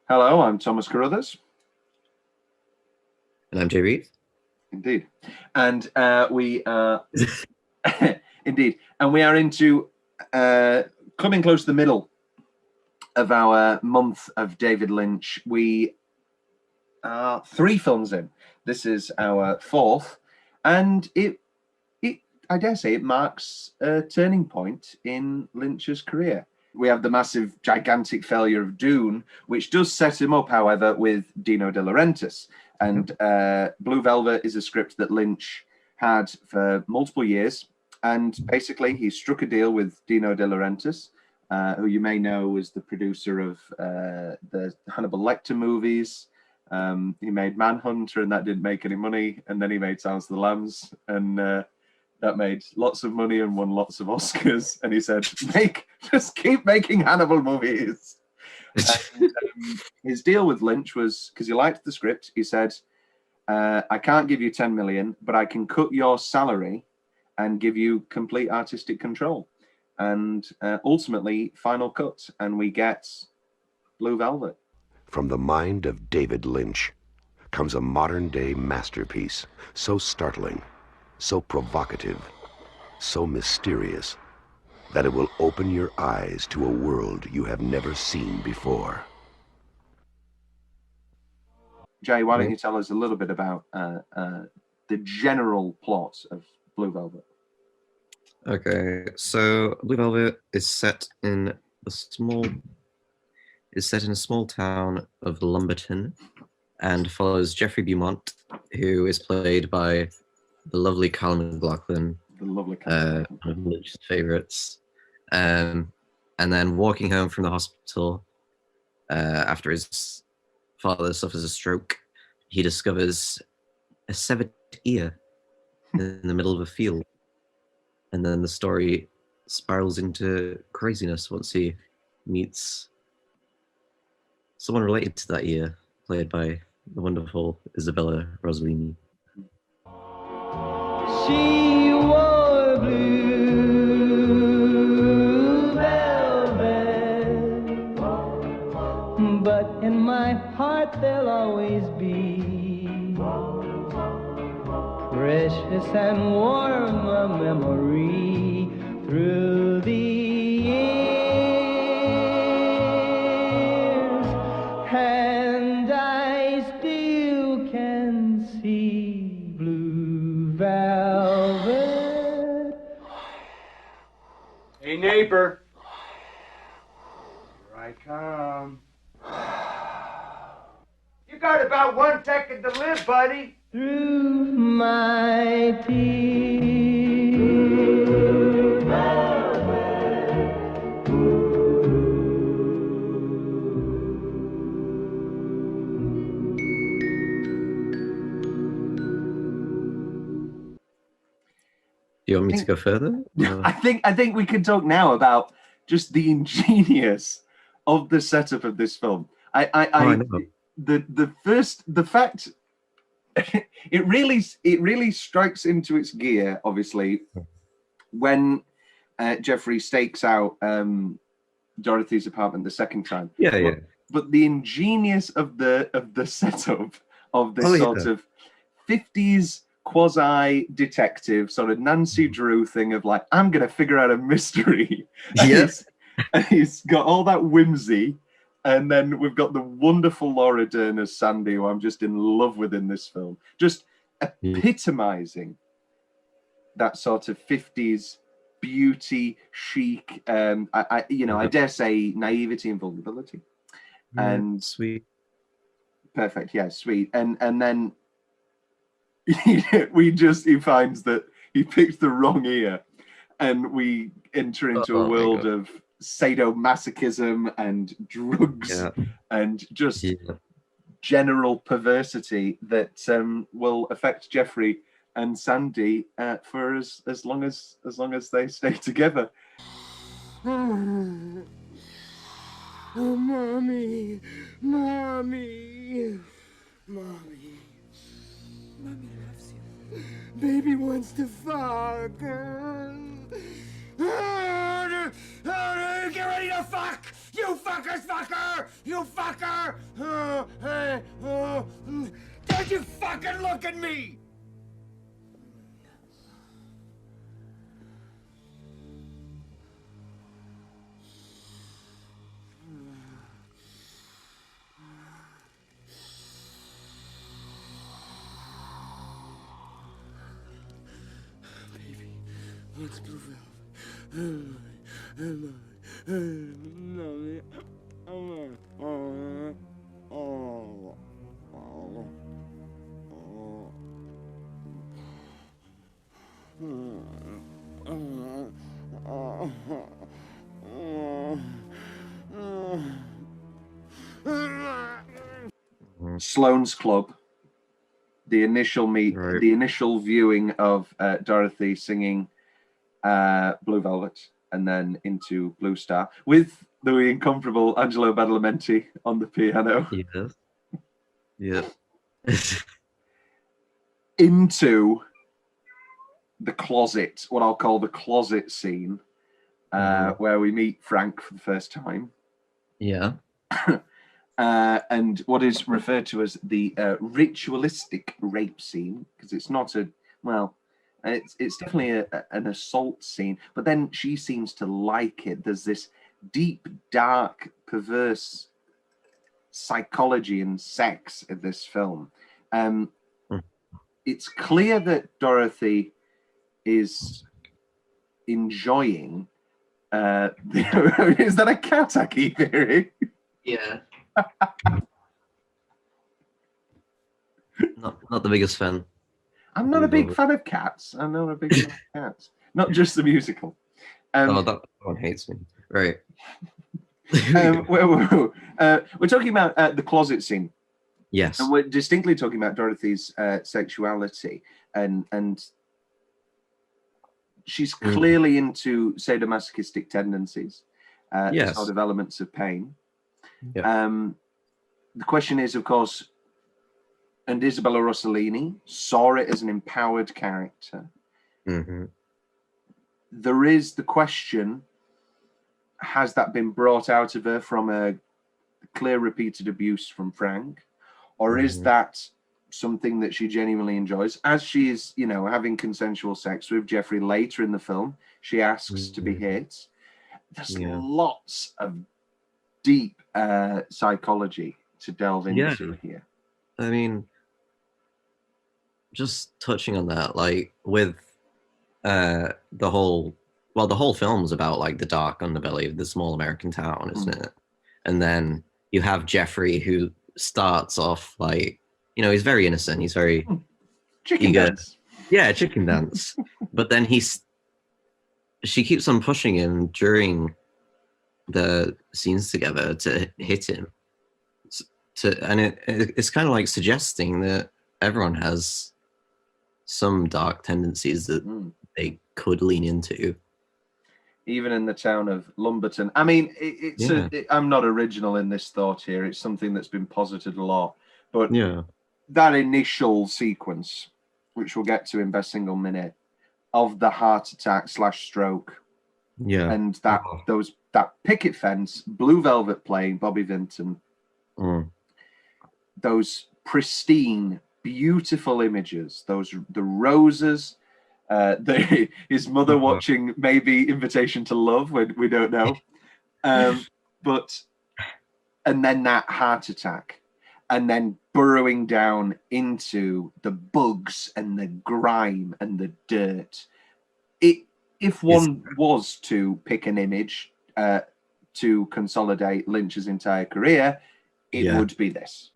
Hello, I'm Thomas Carruthers. And I'm Jay Reef. Indeed. And we are indeed. And we are into coming close to the middle of our month of David Lynch. We are 3 films in. This is our 4th, and it I dare say it marks a turning point in Lynch's career. We have the massive, gigantic failure of Dune, which does set him up, however, with Dino De Laurentiis. And Blue Velvet is a script that Lynch had for multiple years. And basically, he struck a deal with Dino De Laurentiis, who you may know was the producer of the Hannibal Lecter movies. He made Manhunter, and that didn't make any money. And then he made Silence of the Lambs, and that made lots of money and won lots of Oscars. And he said, just keep making Hannibal movies. And, his deal with Lynch was, because he liked the script, he said, I can't give you 10 million, but I can cut your salary and give you complete artistic control. And ultimately, final cut, and we get Blue Velvet. From the mind of David Lynch comes a modern-day masterpiece, so startling, so provocative, so mysterious, that it will open your eyes to a world you have never seen before. Jay, why don't you tell us a little bit about the general plot of Blue Velvet? Okay, so Blue Velvet is set in a small town of Lumberton, and follows Jeffrey Beaumont, who is played by the lovely Callum McLachlan, one of Lynch's favorites. And then walking home from the hospital after his father suffers a stroke, he discovers a severed ear in the middle of a field. And then the story spirals into craziness once he meets someone related to that ear, played by the wonderful Isabella Rossellini. She wore blue velvet, but in my heart there'll always be precious and warm a memory through the years, and I still can see blue velvet. Hey, neighbor. Here I come. You got about 1 second to live, buddy. Through my tears. Do you want me to go further? I think we can talk now about just the ingenious of the setup of this film. I know. The fact it really strikes into its gear, obviously, when Jeffrey stakes out Dorothy's apartment the second time. Yeah. But the ingenious of the setup of this sort of 50s quasi detective sort of Nancy Drew thing of like, I'm gonna figure out a mystery. Yes. And he's got all that whimsy. And then we've got the wonderful Laura Dern as Sandy, who I'm just in love with in this film. Just epitomizing that sort of 50s beauty, chic, I dare say naivety and vulnerability. And sweet. Perfect, yeah, sweet. And then he finds that he picked the wrong ear, and we enter into a world of sadomasochism and drugs and just general perversity that will affect Jeffrey and Sandy for as long as they stay together. Oh, mommy, mommy, mommy. Mommy loves you. Baby wants to fuck. Get ready to fuck! You fuckers, fucker! You fucker! Don't you fucking look at me! Baby, what's blue velvet? Sloane's Club. The initial Right. the initial viewing of Dorothy singing Blue Velvet, and then into Blue Star with the incomparable Angelo Badalamenti on the piano. Yes. Yeah. Into the closet, what I'll call the closet scene, where we meet Frank for the first time. Yeah. And what is referred to as the ritualistic rape scene, because it's not a, well, it's definitely an assault scene, but then she seems to like it. There's this deep, dark, perverse psychology and sex in this film. It's clear that Dorothy is enjoying. Is that a cat I keep hearing? Yeah. Not the biggest fan. I'm not a big fan of cats. I'm not a big fan of cats. Not just the musical. That one hates me. Right. We're talking about the closet scene. Yes. And we're distinctly talking about Dorothy's sexuality. And she's clearly into sadomasochistic tendencies. Yes. Sort of elements of pain. Yeah. The question is, of course, and Isabella Rossellini saw it as an empowered character. Mm-hmm. There is the question, has that been brought out of her from a clear repeated abuse from Frank? Or is that something that she genuinely enjoys? As she is, you know, having consensual sex with Jeffrey later in the film, she asks to be hit. There's lots of deep psychology to delve into here. I mean, just touching on that, like with the whole film's about like the dark underbelly of the small American town, isn't it? And then you have Jeffrey, who starts off like, you know, he's very innocent, he's very chicken dance. Yeah, chicken dance. But then she keeps on pushing him during the scenes together to hit him. And it's kind of like suggesting that everyone has some dark tendencies that they could lean into. Even in the town of Lumberton. I mean, I'm not original in this thought here. It's something that's been posited a lot. But that initial sequence, which we'll get to in Best Single Minute, of the heart attack / stroke, and that picket fence, Blue Velvet playing, Bobby Vinton, those pristine, beautiful images, the roses, his mother watching maybe Invitation to Love, we don't know, but and then that heart attack, and then burrowing down into the bugs and the grime and the dirt. If one was to pick an image to consolidate Lynch's entire career, it would be this.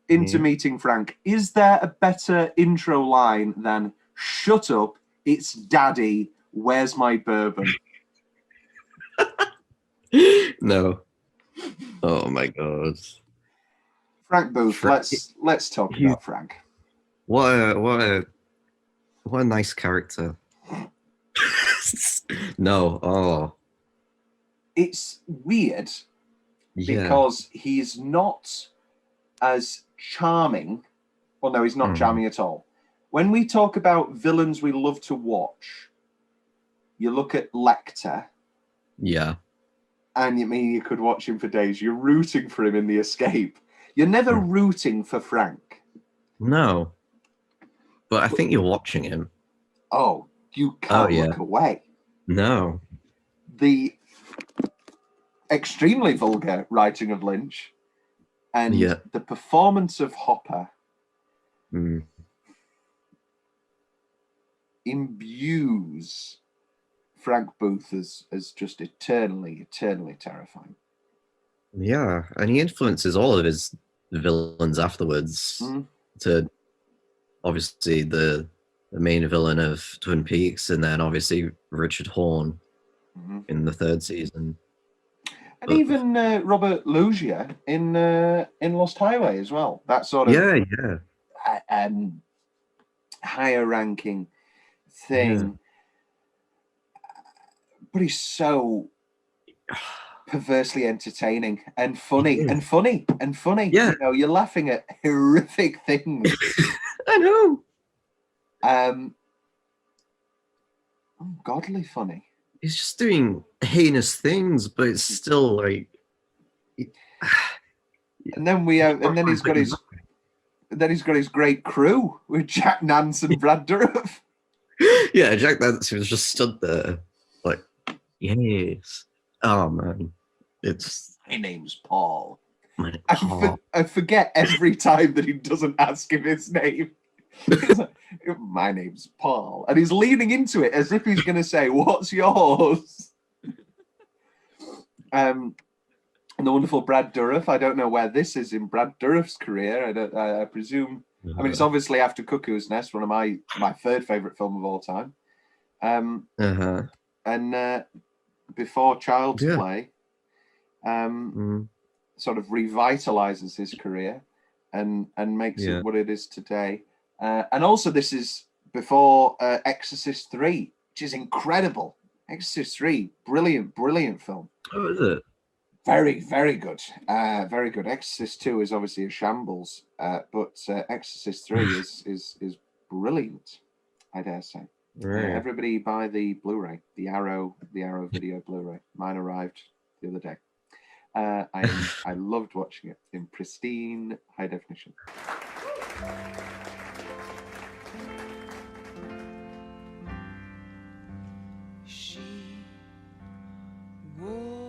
Into meeting Frank. Is there a better intro line than "Shut up, it's Daddy, where's my bourbon"? No. Oh my God. Frank Booth. Let's talk about Frank. What a nice character. No. Oh. It's weird because he's not as charming. Well, no, he's not charming at all. when we talk about villains we love to watch, you look at Lecter. Yeah. And you could watch him for days. You're rooting for him in The Escape. You're never rooting for Frank. No. But I think you're watching him. Oh, you can't look away. No. The extremely vulgar writing of Lynch and the performance of Hopper imbues Frank Booth as just eternally terrifying. Yeah, and he influences all of his villains afterwards to obviously the main villain of Twin Peaks, and then obviously Richard Horn in the 3rd season. And even Robert Loggia in Lost Highway as well. That sort of higher ranking thing. Yeah. But he's so perversely entertaining and funny and funny. Yeah. You know, you're laughing at horrific things. I know. Ungodly funny. He's just doing heinous things, but it's still like. And then he's got his great crew with Jack Nance and Brad Dourif. Yeah, Jack Nance was just stood there, like, yes. Oh man, it's. My name's Paul. Paul. I forget every time that he doesn't ask him his name. My name's Paul, and he's leaning into it as if he's going to say, "What's yours?" And the wonderful Brad Dourif. I don't know where this is in Brad Dourif's career. I presume. I mean, it's obviously after Cuckoo's Nest, one of my 3rd favorite film of all time. And before Child's Play, sort of revitalizes his career and makes it what it is today. And also, this is before Exorcist 3, which is incredible. Exorcist 3, brilliant film. Oh, is it? Very, very good. Very good. Exorcist 2 is obviously a shambles, but Exorcist 3 is brilliant, I dare say. Right. Everybody buy the Blu-ray, the Arrow video Blu-ray. Mine arrived the other day. I loved watching it in pristine high definition. She wore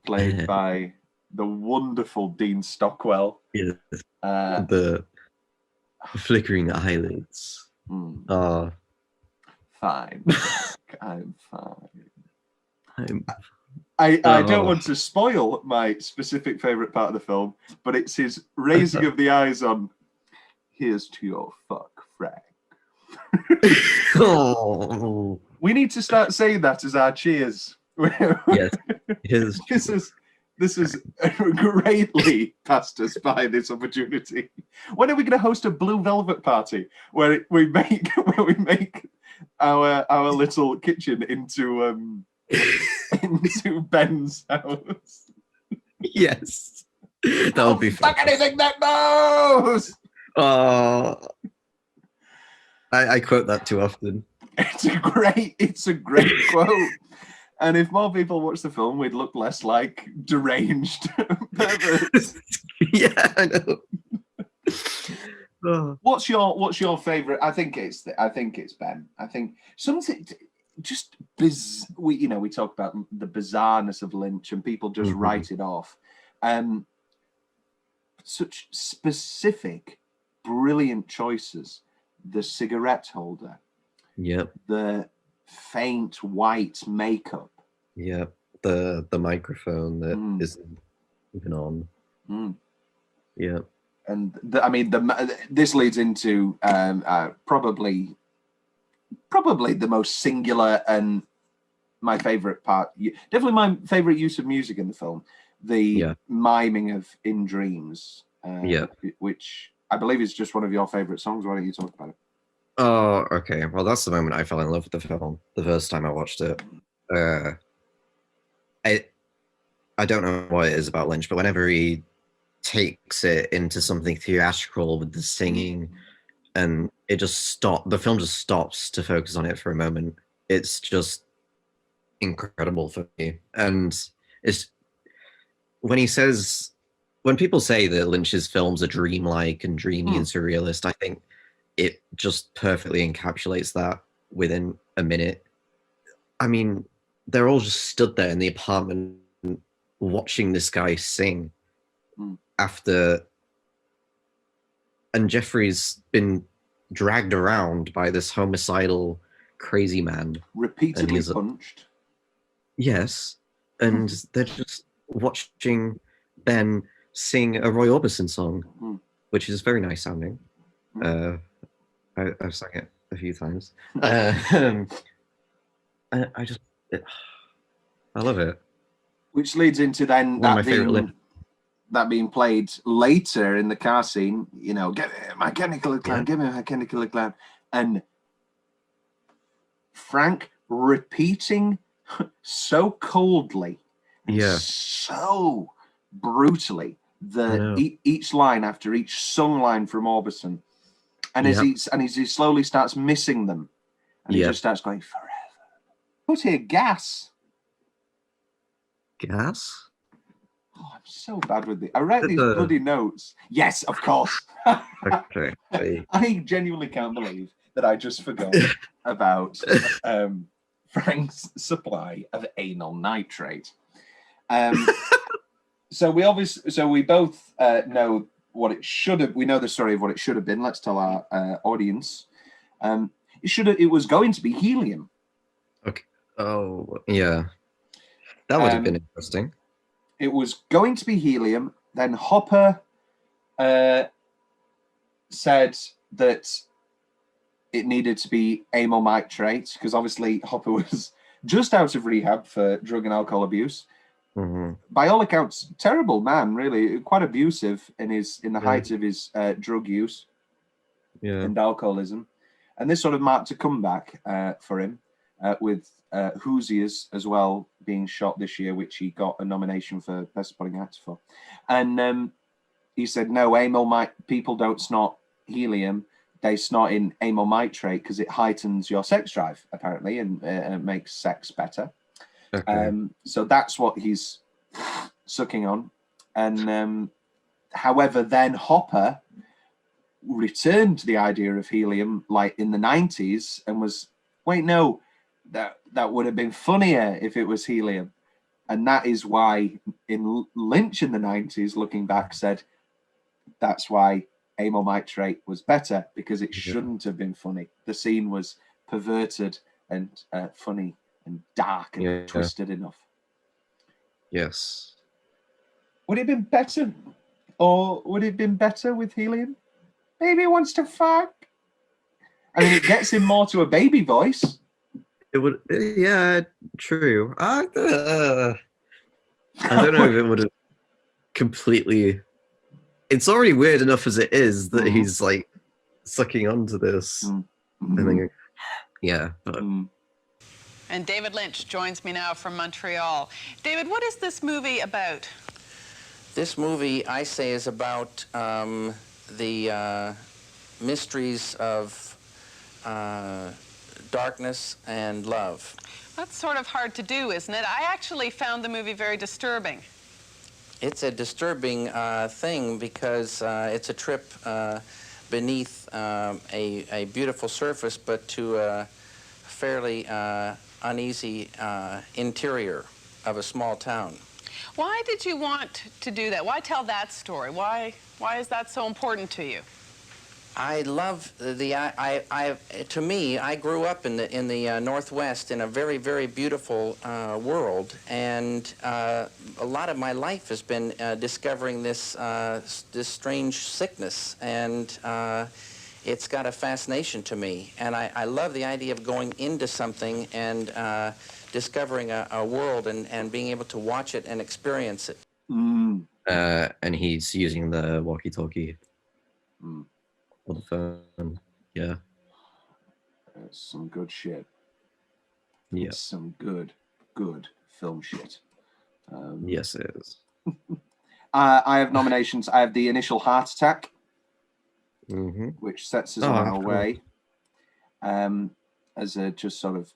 played by the wonderful Dean Stockwell. Yes. The flickering eyelids. Oh. Fine. I'm fine. I don't want to spoil my specific favourite part of the film, but it's his raising of the eyes on, "Here's to your fuck, Frank." Oh. We need to start saying that as our cheers. Yes. This is greatly passed us by, this opportunity. When are we going to host a Blue Velvet party where we make our little kitchen into Ben's house? Yes, that would be fuck anything that knows. Oh, I quote that too often. It's a great quote. And if more people watch the film, we'd look less like deranged perverts. Yeah, I know. What's your favorite? I think it's Ben. I think something. just we talk about the bizarreness of Lynch, and people just write it off. Such specific, brilliant choices. The cigarette holder. Yep. The faint white makeup. Yep. The microphone that isn't even on. Yep. And this leads into probably the most singular and my favorite part. Definitely my favorite use of music in the film. The miming of In Dreams, which I believe is just one of your favorite songs. Why don't you talk about it? Oh, okay. Well, that's the moment I fell in love with the film. The first time I watched it. I don't know what it is about Lynch, but whenever he takes it into something theatrical with the singing, and it just the film just stops to focus on it for a moment. It's just incredible for me. And it's when people say that Lynch's films are dreamlike and dreamy and surrealist, I think it just perfectly encapsulates that within a minute. I mean, they're all just stood there in the apartment watching this guy sing after, and Jeffrey's been dragged around by this homicidal crazy man. Repeatedly punched. Yes, and they're just watching Ben sing a Roy Orbison song, which is very nice sounding. I've sung it a few times. I love it. Which leads into then that being played later in the car scene. You know, get my chemical clown, give me my chemical clown, and Frank repeating so coldly, so brutally each line after each sung line from Orbison, and as he slowly starts missing them, and he just starts going forever. Put here gas. Gas? Oh, I'm so bad with I write these bloody notes. Yes, of course. Okay. I genuinely can't believe that I just forgot about Frank's supply of anal nitrate. So we both know what it should have. We know the story of what it should have been. Let's tell our audience. It was going to be helium. Okay. Oh yeah, that would have been interesting. It was going to be helium. Then Hopper said that it needed to be amyl nitrate because obviously Hopper was just out of rehab for drug and alcohol abuse. By all accounts, terrible man, really, quite abusive in the height of his drug use and alcoholism. And this sort of marked a comeback for him with Hoosiers as well being shot this year, which he got a nomination for Best Supporting Actor for. And he said, no, people don't snort helium. They snort in amyl nitrate because it heightens your sex drive, apparently, and it makes sex better. Okay. So that's what he's sucking on. And however, then Hopper returned to the idea of helium like in the 90s and was, wait, no, that would have been funnier if it was helium. And that is why in Lynch in the 90s, looking back, said that's why amyl nitrate was better because it shouldn't have been funny. The scene was perverted and funny and dark and twisted enough. Yes. Would it have been better? Or would it have been better with helium? Baby wants to fuck. I mean, it gets him more to a baby voice. It would, yeah, true. I don't know if it would have completely... It's already weird enough as it is that he's like sucking onto this. And then but... And David Lynch joins me now from Montreal. David, what is this movie about? This movie, I say, is about the mysteries of darkness and love. That's sort of hard to do, isn't it? I actually found the movie very disturbing. It's a disturbing thing because it's a trip beneath a beautiful surface, but to a fairly uneasy interior of a small town. Why did you want to do that? Why tell that story? Why is that so important to you? I love to me, I grew up in the Northwest in a very, very beautiful world, and a lot of my life has been discovering this strange sickness, and it's got a fascination to me. And I love the idea of going into something and discovering a world and being able to watch it and experience it. And he's using the walkie-talkie. On the phone, yeah. That's some good shit. Yeah. It's some good film shit. Yes, it is. I have nominations. I have The Initial Heart Attack, which sets us on our cool. way, as a just sort of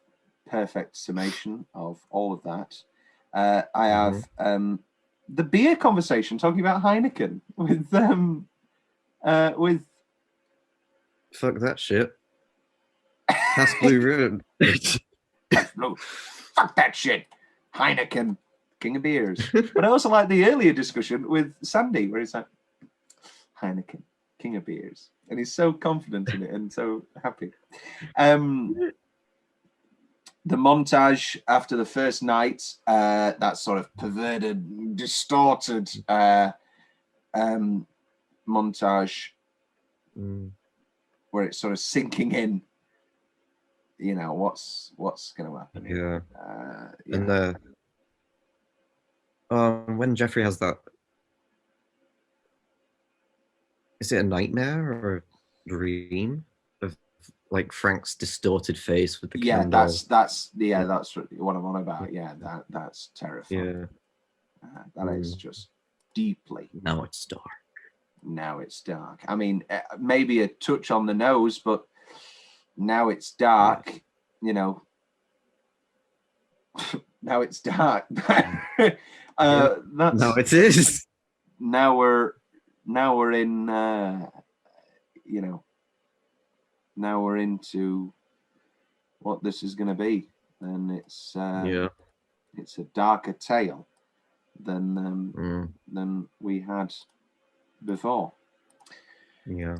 perfect summation of all of that. I have the beer conversation talking about Heineken with Fuck that shit. That's Blue Ribbon. Fuck that shit. Heineken, king of beers. But I also like the earlier discussion with Sandy, where he's like, Heineken, king of beers. And he's so confident in it and so happy. The montage after the first night, that sort of perverted, distorted montage, where it's sort of sinking in, you know, what's going to happen. Yeah. Yeah. And when Jeffrey has that, is it a nightmare or a dream of like Frank's distorted face with the candle? that's what I'm on about. Yeah, that's terrifying. Yeah. That is just deeply. Now it's dark. Now it's dark. I mean, maybe a touch on the nose, but now it's dark. You know, now it's dark. No, it is. Now we're in. You know, now we're into what this is going to be, and it's it's a darker tale than we had before. Yeah.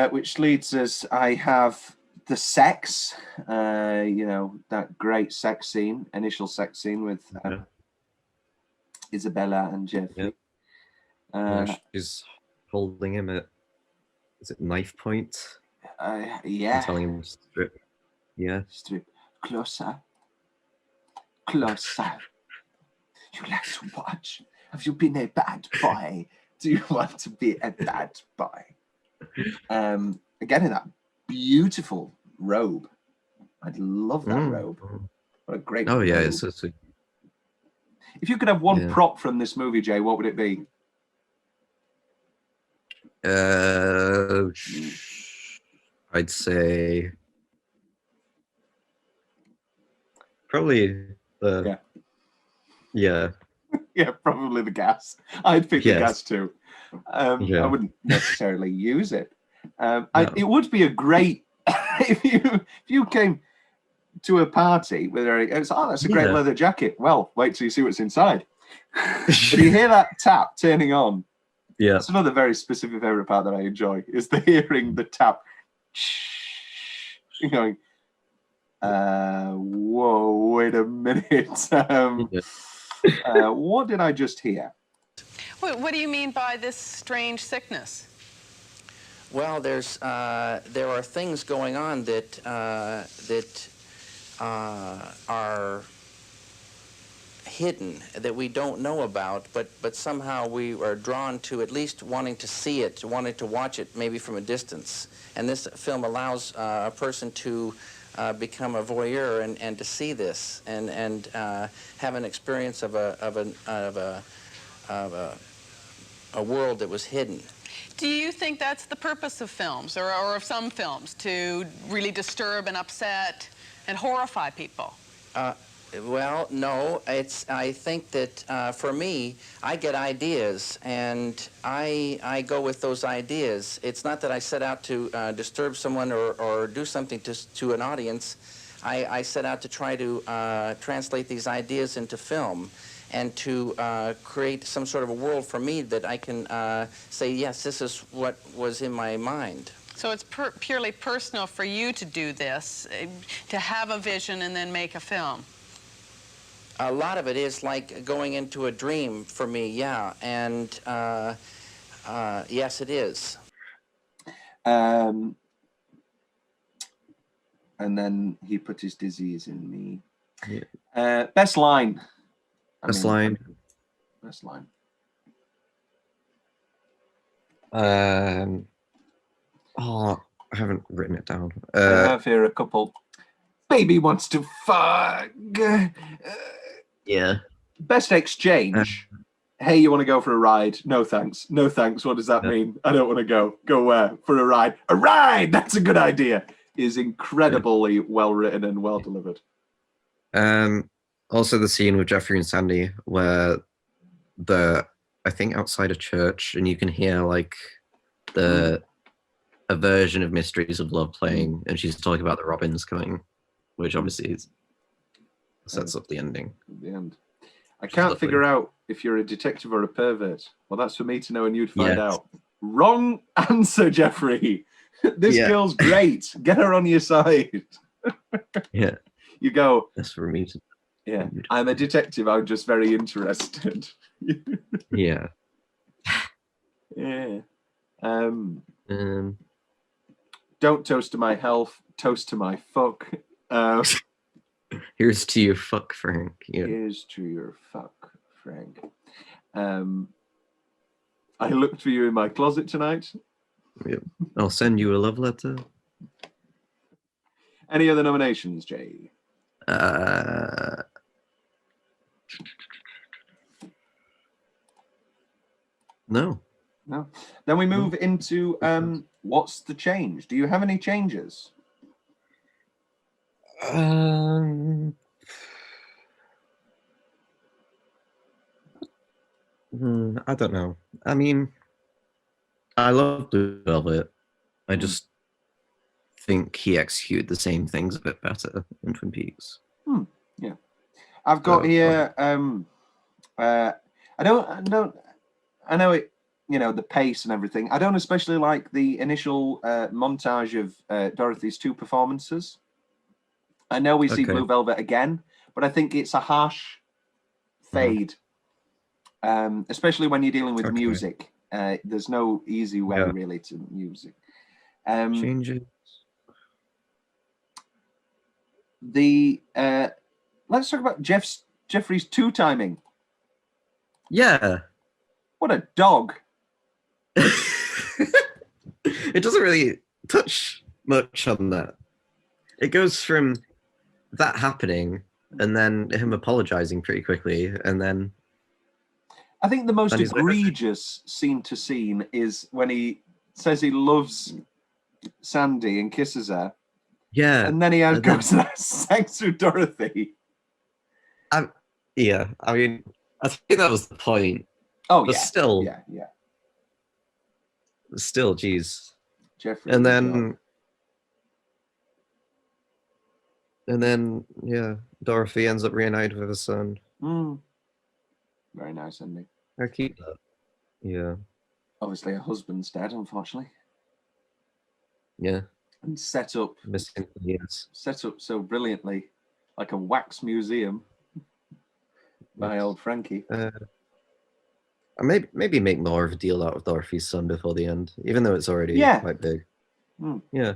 Which leads us, I have the sex, you know, that great sex scene, initial sex scene with Isabella and Jeffrey. She's holding him at, is it knife point? Yeah. And telling him to strip. Yeah. Strip. Closer. Closer. You like to watch? Have you been a bad boy? Do you want to be a bad boy? Again, in that beautiful robe. I love that robe. What a great robe. Yeah, it's so sweet. If you could have one prop from this movie, Jay, what would it be? I'd say probably the yeah. Yeah, probably the gas. I'd pick the gas too. I wouldn't necessarily use it. It would be a great if you came to a party with that's a great leather jacket. Well, wait till you see what's inside. But you hear that tap turning on. Yeah, that's another very specific favorite part that I enjoy is the hearing the tap. You're going, whoa, wait a minute. What did I just hear? What do you mean by this strange sickness? Well, there are things going on that are hidden, that we don't know about, but somehow we are drawn to at least wanting to see it, wanting to watch it maybe from a distance. And this film allows a person to become a voyeur and to see this and have an experience of a world that was hidden. Do you think that's the purpose of films, or of some films, to really disturb and upset and horrify people? Well, no. I think that for me, I get ideas, and I go with those ideas. It's not that I set out to disturb someone or do something to an audience. I set out to try to translate these ideas into film and to create some sort of a world for me that I can say, yes, this is what was in my mind. So it's purely personal for you to do this, to have a vision and then make a film. A lot of it is like going into a dream for me, yeah, and yes, it is. And then he put his disease in me. Yeah. Best line. Best line. Best line. Oh, I haven't written it down. I have here a couple. Baby wants to fuck. Yeah. Best exchange. Hey, you want to go for a ride? No thanks. No thanks. What does that mean? I don't want to go. Go where? For a ride. A ride! That's a good idea. Is incredibly well written and well delivered. Also the scene with Jeffrey and Sandy where I think outside a church, and you can hear like a version of Mysteries of Love playing, and she's talking about the robins coming, which obviously sets up the ending. The end. I can't figure out if you're a detective or a pervert. Well, that's for me to know, and you'd find out. Wrong answer, Jeffrey. This girl's great. Get her on your side. Yeah. You go. That's for me to. Yeah. I'm a detective. I'm just very interested. Yeah. Yeah. Don't toast to my health. Toast to my fuck. Here's to your fuck, Frank. Yeah. Here's to your fuck, Frank. I looked for you in my closet tonight. Yep. I'll send you a love letter. Any other nominations, Jay? No. No. Then we move into what's the change? Do you have any changes? I don't know. I mean, I love Blue Velvet. I just think he executed the same things a bit better in Twin Peaks. Yeah, I've got here. I know it. You know, the pace and everything. I don't especially like the initial montage of Dorothy's two performances. I know we see Blue Velvet again, but I think it's a harsh fade, especially when you're dealing with music. There's no easy way really to music. Changes. Let's talk about Jeffrey's two timing. Yeah. What a dog. It doesn't really touch much on that. It goes from that happening and then him apologizing pretty quickly, and then I think the most egregious scene to scene is when he says he loves Sandy and kisses her. Yeah. And then he goes and has sex with Dorothy. Yeah. I mean, I think that was the point. Oh, but yeah. Still. Yeah. Still, geez. Jeffrey. And then, yeah, Dorothy ends up reunited with her son. Very nice ending. I keep that. Yeah. Obviously, her husband's dead, unfortunately. Yeah. And set up so brilliantly, like a wax museum by old Frankie. Maybe make more of a deal out of Dorothy's son before the end, even though it's already quite big. Yeah.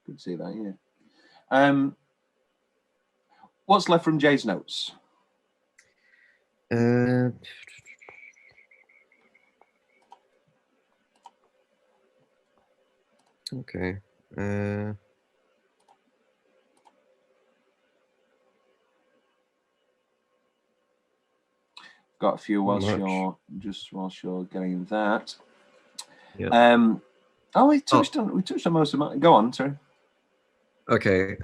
Could see that, yeah. What's left from Jay's notes? Okay. Got a few whilst you're getting that. Yeah. We touched on most of mine. Go on, sorry. Okay.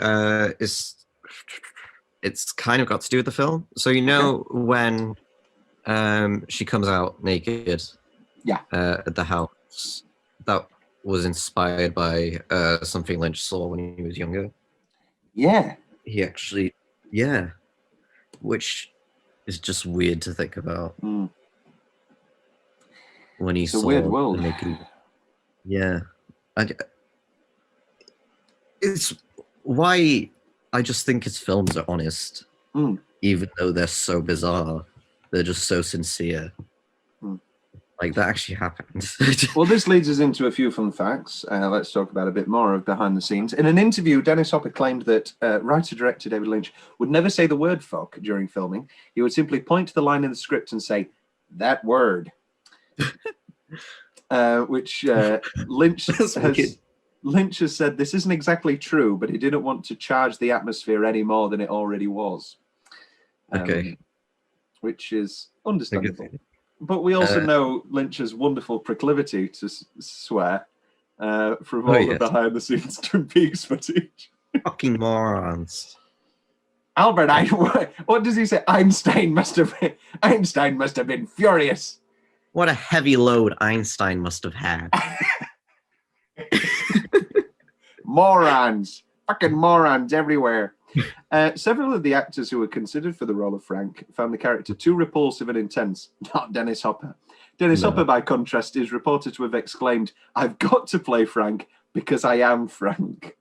It's kind of got to do with the film. So you know when she comes out naked at the house, that was inspired by something Lynch saw when he was younger. Yeah. he actually, yeah, which is just weird to think about. When he It's a saw weird world. the making. Yeah, it's why I just think his films are honest, even though they're so bizarre. They're just so sincere. Like, that actually happened. Well, this leads us into a few fun facts. Let's talk about a bit more of behind the scenes. In an interview, Dennis Hopper claimed that writer-director David Lynch would never say the word fuck during filming. He would simply point to the line in the script and say, "That word." Which Lynch has said this isn't exactly true, but he didn't want to charge the atmosphere any more than it already was. Okay. Which is understandable. But we also know Lynch's wonderful proclivity to swear from all the behind-the-scenes Twin Peaks footage. Fucking morons. Albert Einstein, what does he say? Einstein must have been furious. What a heavy load Einstein must have had. Morons. Fucking morons everywhere. Several of the actors who were considered for the role of Frank found the character too repulsive and intense. Not Dennis Hopper. Dennis Hopper, by contrast, is reported to have exclaimed, "I've got to play Frank because I am Frank."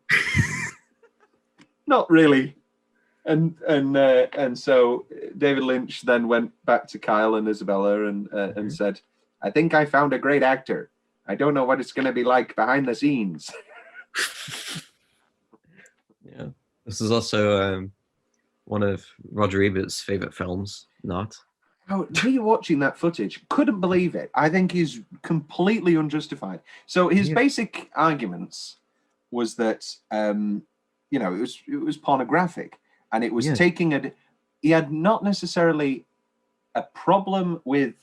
Not really. And so David Lynch then went back to Kyle and Isabella and said, "I think I found a great actor. I don't know what it's going to be like behind the scenes." Yeah. This is also one of Roger Ebert's favorite films, not? Oh, rewatching that footage, couldn't believe it. I think he's completely unjustified. So his basic arguments was that, it was pornographic, and it was taking he had not necessarily a problem with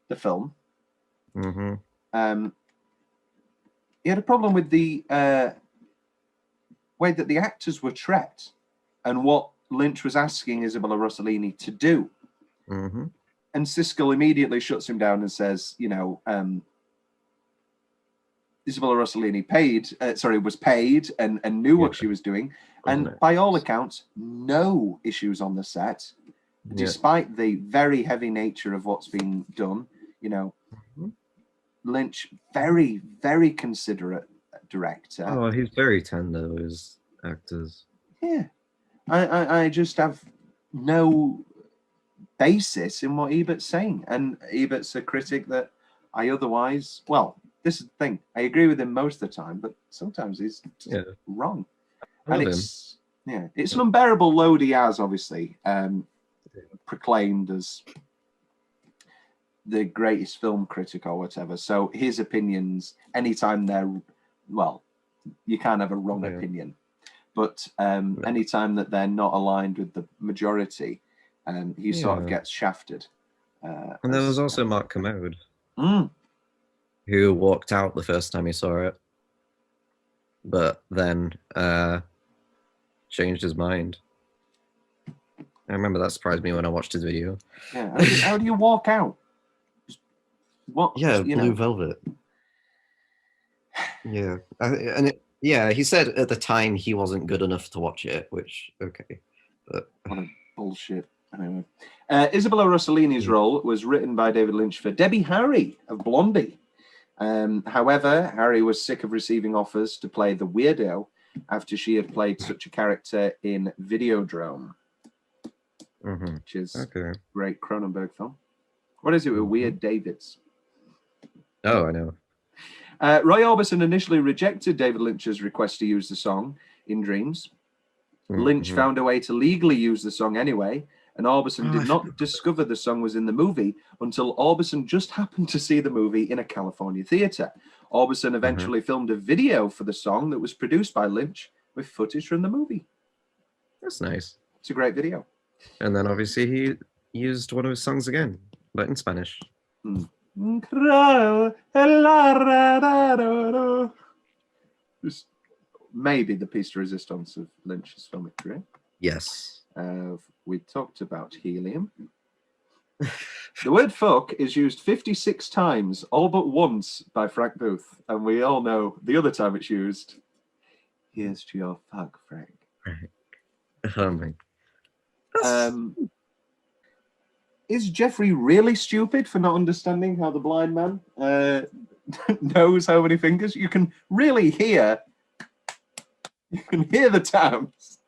the film. He had a problem with the way that the actors were treated and what Lynch was asking Isabella Rossellini to do. And Siskel immediately shuts him down and says, Isabella Rossellini was paid and knew what she was doing. And by all accounts, no issues on the set, despite the very heavy nature of what's being done. Lynch, very, very considerate director. Oh, he's very tender with his actors. Yeah. I just have no basis in what Ebert's saying. And Ebert's a critic that I otherwise, this is the thing. I agree with him most of the time, but sometimes he's just wrong. And it's an unbearable load he has, obviously, proclaimed as the greatest film critic or whatever. So his opinions, anytime they're, you can't have a wrong opinion. But anytime that they're not aligned with the majority, he sort of gets shafted. And there was also Mark Kermode, who walked out the first time he saw it, but then changed his mind. I remember that surprised me when I watched his video. Yeah, how do you walk out? What? Yeah, Blue Velvet. Yeah, he said at the time he wasn't good enough to watch it, which but what a bullshit. Anyway, Isabella Rossellini's role was written by David Lynch for Debbie Harry of Blondie. However, Harry was sick of receiving offers to play the weirdo after she had played such a character in Videodrome, which is a great Cronenberg film. What is it with Weird Davids? Oh, I know. Roy Orbison initially rejected David Lynch's request to use the song in Dreams. Lynch found a way to legally use the song anyway, and Orbison did not discover the song was in the movie until Orbison just happened to see the movie in a California theater. Orbison eventually filmed a video for the song that was produced by Lynch with footage from the movie. That's nice. It's a great video. And then obviously he used one of his songs again, but in Spanish. Just maybe the piece de resistance of Lynch's filmic career. Yes. We talked about helium. The word fuck is used 56 times, all but once, by Frank Booth. And we all know the other time it's used, here's to your fuck, Frank. Oh my. Is Jeffrey really stupid for not understanding how the blind man knows how many fingers? You can really hear. You can hear the taps.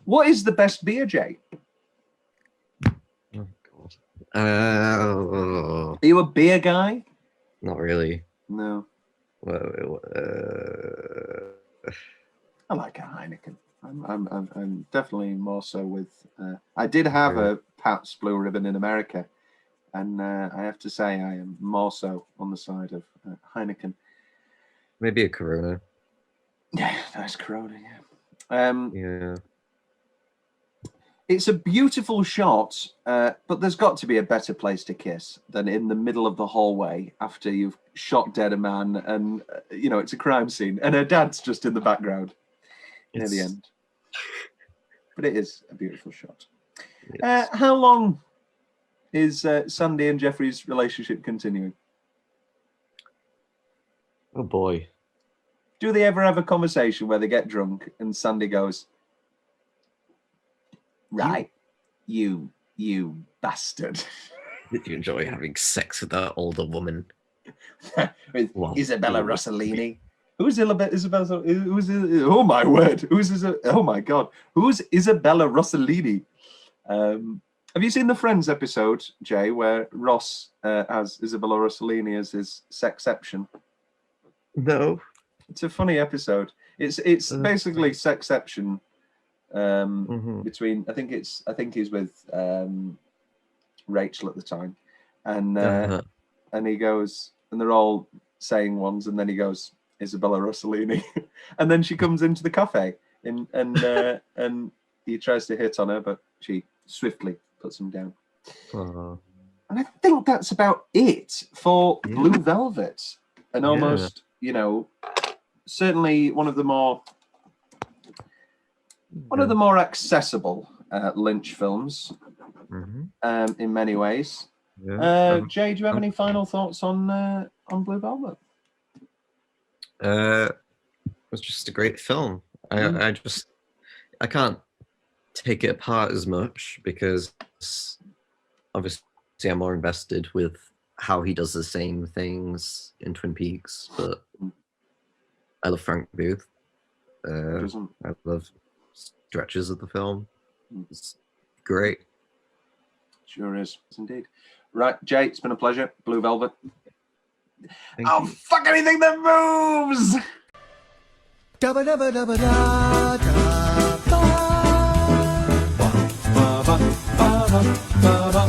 What is the best beer, Jay? Oh God. Are you a beer guy? Not really. No. Well, I like a Heineken. I'm definitely more so with. I did have a Pabst Blue Ribbon in America, and I have to say I am more so on the side of Heineken. maybe a Corona. Yeah, nice Corona. Yeah. Yeah. It's a beautiful shot, but there's got to be a better place to kiss than in the middle of the hallway after you've shot dead a man, and it's a crime scene, and her dad's just in the background near the end. But it is a beautiful shot. Yes. How long is Sandy and Jeffrey's relationship continuing? Oh boy. Do they ever have a conversation where they get drunk and Sandy goes, "Right, you bastard." Did you enjoy having sex with that older woman? With Well, Isabella Rossellini. Who's Isabella? Oh my word! Oh my God! Who's Isabella Rossellini? Have you seen the Friends episode, Jay, where Ross has Isabella Rossellini as his sexception? No. It's a funny episode. It's basically sexception between. I think he's with Rachel at the time, and he goes, and they're all saying ones, and then he goes, Isabella Rossellini, and then she comes into the cafe and he tries to hit on her, but she swiftly puts him down. And I think that's about it for Blue Velvet, and almost certainly one of the more accessible Lynch films in many ways. Jay, do you have any final thoughts on Blue Velvet? It was just a great film. I can't take it apart as much because obviously I'm more invested with how he does the same things in Twin Peaks, but I love Frank Booth. I love stretches of the film. It's great. Sure is, indeed. Right, Jay, it's been a pleasure. Blue Velvet. Thank I'll you. fuck anything that moves! Dabba dabba dabba da da ba ba ba ba ba ba ba.